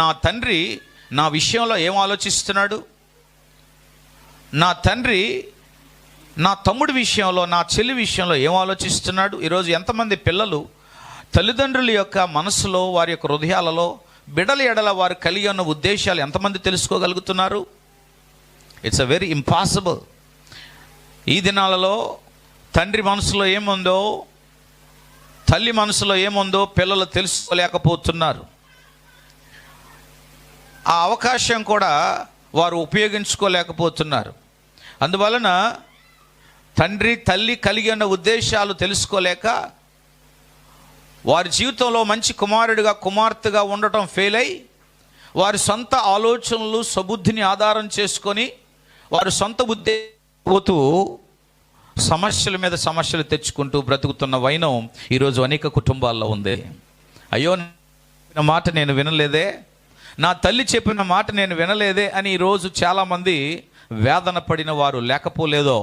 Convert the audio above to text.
నా తండ్రి నా విషయంలో ఏం ఆలోచిస్తున్నాడు, నా తండ్రి నా తమ్ముడి విషయంలో, నా చెల్లి విషయంలో ఏం ఆలోచిస్తున్నాడు. ఈరోజు ఎంతమంది పిల్లలు తల్లిదండ్రుల యొక్క మనసులో, వారి యొక్క హృదయాలలో బిడల ఎడల వారు కలిగి ఉన్న ఉద్దేశాలు ఎంతమంది తెలుసుకోగలుగుతున్నారు? It's a very impossible. ఈ దినాలలో తండ్రి మనసులో ఏముందో, తల్లి మనసులో ఏముందో పిల్లలు తెలుసుకోలేకపోతున్నారు. ఆ అవకాశం కూడా వారు ఉపయోగించుకోలేకపోతున్నారు. అందువలన తండ్రి తల్లి కలిగి ఉన్న ఉద్దేశాలు తెలుసుకోలేక వారి జీవితంలో మంచి కుమారుడిగా, కుమార్తెగా ఉండటం ఫెయిల్ అయి, వారి సొంత ఆలోచనలు, సబుద్ధిని ఆధారం చేసుకొని వారి సొంత బుద్ధి పోతూ సమస్యల మీద సమస్యలు తెచ్చుకుంటూ బ్రతుకుతున్న వైనం ఈరోజు అనేక కుటుంబాల్లో ఉంది. అయ్యో, నా మాట నేను వినలేదే, నా తల్లి చెప్పిన మాట నేను వినలేదే అని ఈరోజు చాలామంది వేదన పడిన వారు లేకపోలేదో.